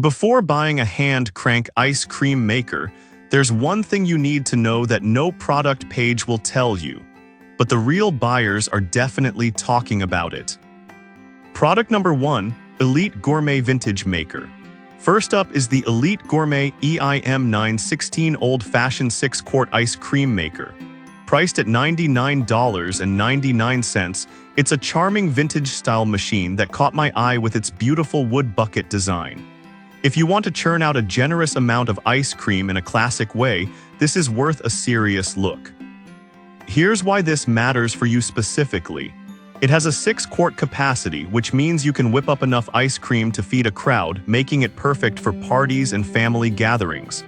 Before buying a hand crank ice cream maker, there's one thing you need to know that no product page will tell you, but the real buyers are definitely talking about it. Product number 1, Elite Gourmet Vintage Maker. First up is the Elite Gourmet EIM 916 Old-Fashioned 6-quart Ice Cream Maker. Priced at $99.99, it's a charming vintage-style machine that caught my eye with its beautiful wood bucket design. If you want to churn out a generous amount of ice cream in a classic way, this is worth a serious look. Here's why this matters for you specifically. It has a 6-quart capacity, which means you can whip up enough ice cream to feed a crowd, making it perfect for parties and family gatherings.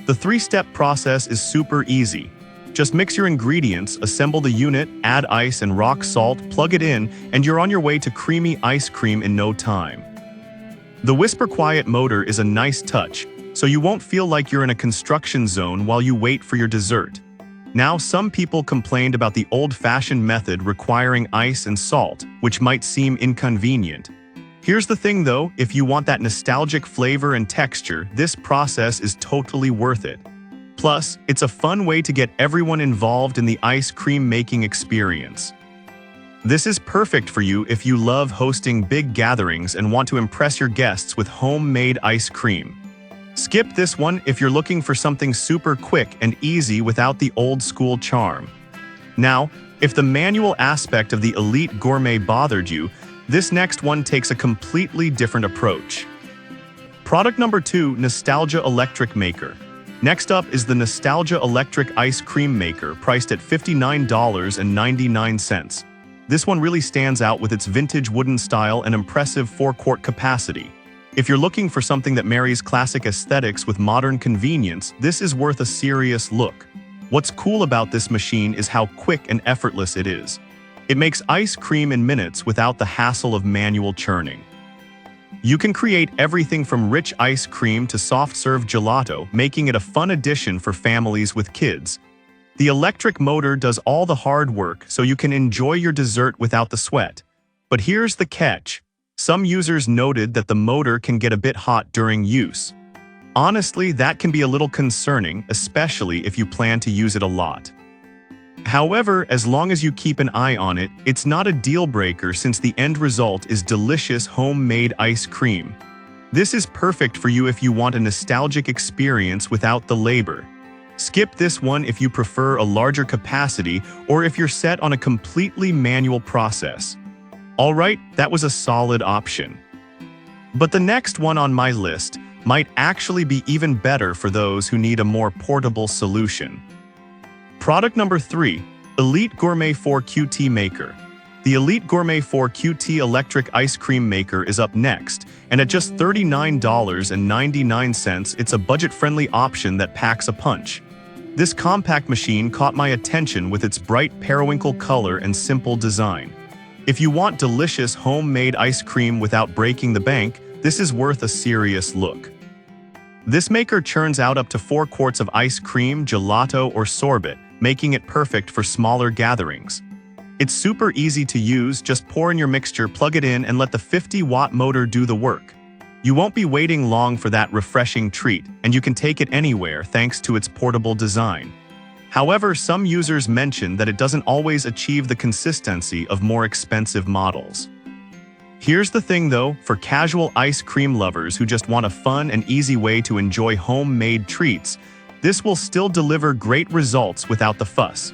The 3-step process is super easy. Just mix your ingredients, assemble the unit, add ice and rock salt, plug it in, and you're on your way to creamy ice cream in no time. The Whisper Quiet motor is a nice touch, so you won't feel like you're in a construction zone while you wait for your dessert. Now, some people complained about the old-fashioned method requiring ice and salt, which might seem inconvenient. Here's the thing though, if you want that nostalgic flavor and texture, this process is totally worth it. Plus, it's a fun way to get everyone involved in the ice cream making experience. This is perfect for you if you love hosting big gatherings and want to impress your guests with homemade ice cream. Skip this one if you're looking for something super quick and easy without the old-school charm. Now, if the manual aspect of the Elite Gourmet bothered you, this next one takes a completely different approach. Product number 2, Nostalgia Electric Maker. Next up is the Nostalgia Electric Ice Cream Maker, priced at $59.99. This one really stands out with its vintage wooden style and impressive 4-quart capacity. If you're looking for something that marries classic aesthetics with modern convenience, this is worth a serious look. What's cool about this machine is how quick and effortless it is. It makes ice cream in minutes without the hassle of manual churning. You can create everything from rich ice cream to soft-serve gelato, making it a fun addition for families with kids. The electric motor does all the hard work, so you can enjoy your dessert without the sweat. But here's the catch. Some users noted that the motor can get a bit hot during use. Honestly, that can be a little concerning, especially if you plan to use it a lot. However, as long as you keep an eye on it, it's not a deal-breaker since the end result is delicious homemade ice cream. This is perfect for you if you want a nostalgic experience without the labor. Skip this one if you prefer a larger capacity or if you're set on a completely manual process. Alright, that was a solid option. But the next one on my list might actually be even better for those who need a more portable solution. Product number 3, Elite Gourmet 4QT Maker. The Elite Gourmet 4QT Electric Ice Cream Maker is up next, and at just $39.99, it's a budget-friendly option that packs a punch. This compact machine caught my attention with its bright periwinkle color and simple design. If you want delicious homemade ice cream without breaking the bank, this is worth a serious look. This maker churns out up to 4 quarts of ice cream, gelato, or sorbet, making it perfect for smaller gatherings. It's super easy to use, just pour in your mixture, plug it in, and let the 50-watt motor do the work. You won't be waiting long for that refreshing treat, and you can take it anywhere thanks to its portable design. However, some users mention that it doesn't always achieve the consistency of more expensive models. Here's the thing though, for casual ice cream lovers who just want a fun and easy way to enjoy homemade treats, this will still deliver great results without the fuss.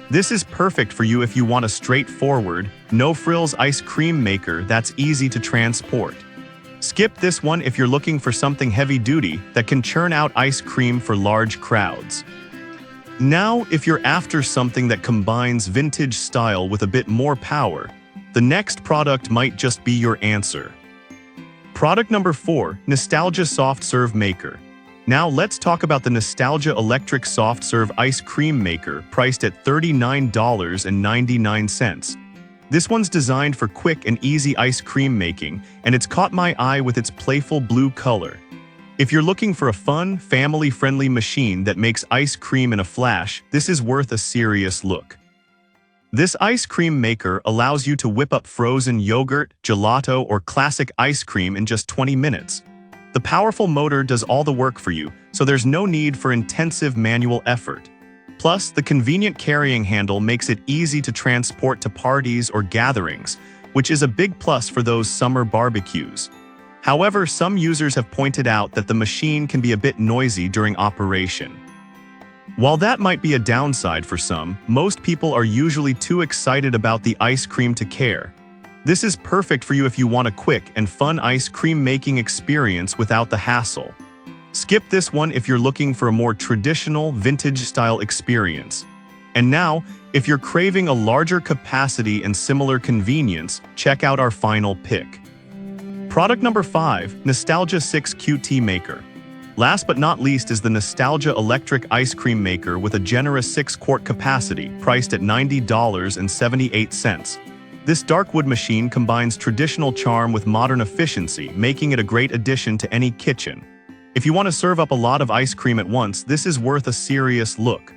This is perfect for you if you want a straightforward, no-frills ice cream maker that's easy to transport. Skip this one if you're looking for something heavy-duty that can churn out ice cream for large crowds. Now, if you're after something that combines vintage style with a bit more power, the next product might just be your answer. Product number 4, Nostalgia Soft Serve Maker. Now let's talk about the Nostalgia Electric Soft Serve Ice Cream Maker, priced at $39.99. This one's designed for quick and easy ice cream making, and it's caught my eye with its playful blue color. If you're looking for a fun, family-friendly machine that makes ice cream in a flash, this is worth a serious look. This ice cream maker allows you to whip up frozen yogurt, gelato, or classic ice cream in just 20 minutes. The powerful motor does all the work for you, so there's no need for intensive manual effort. Plus, the convenient carrying handle makes it easy to transport to parties or gatherings, which is a big plus for those summer barbecues. However, some users have pointed out that the machine can be a bit noisy during operation. While that might be a downside for some, most people are usually too excited about the ice cream to care. This is perfect for you if you want a quick and fun ice cream making experience without the hassle. Skip this one if you're looking for a more traditional, vintage-style experience. And now, if you're craving a larger capacity and similar convenience, check out our final pick. Product number 5, Nostalgia 6 QT Maker. Last but not least is the Nostalgia Electric Ice Cream Maker with a generous 6-quart capacity, priced at $90.78. This dark wood machine combines traditional charm with modern efficiency, making it a great addition to any kitchen. If you want to serve up a lot of ice cream at once, this is worth a serious look.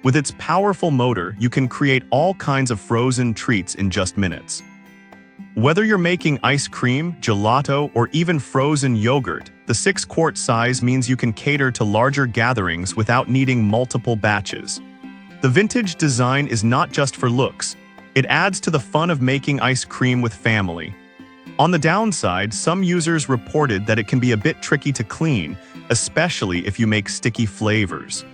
With its powerful motor, you can create all kinds of frozen treats in just minutes. Whether you're making ice cream, gelato, or even frozen yogurt, the 6-quart size means you can cater to larger gatherings without needing multiple batches. The vintage design is not just for looks. It adds to the fun of making ice cream with family. On the downside, some users reported that it can be a bit tricky to clean, especially if you make sticky flavors.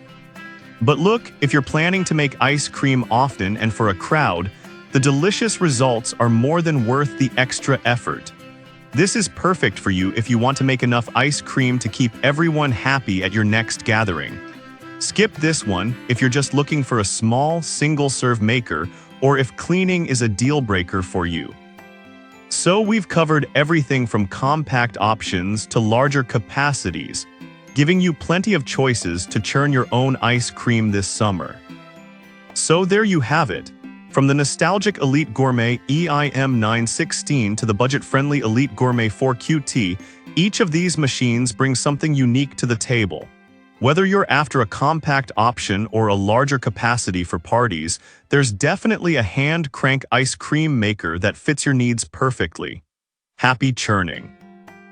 But look, if you're planning to make ice cream often and for a crowd, the delicious results are more than worth the extra effort. This is perfect for you if you want to make enough ice cream to keep everyone happy at your next gathering. Skip this one if you're just looking for a small, single-serve maker or if cleaning is a deal-breaker for you. So we've covered everything from compact options to larger capacities, giving you plenty of choices to churn your own ice cream this summer. So there you have it. From the nostalgic Elite Gourmet EIM 916 to the budget-friendly Elite Gourmet 4QT, each of these machines brings something unique to the table. Whether you're after a compact option or a larger capacity for parties, there's definitely a hand-crank ice cream maker that fits your needs perfectly. Happy churning!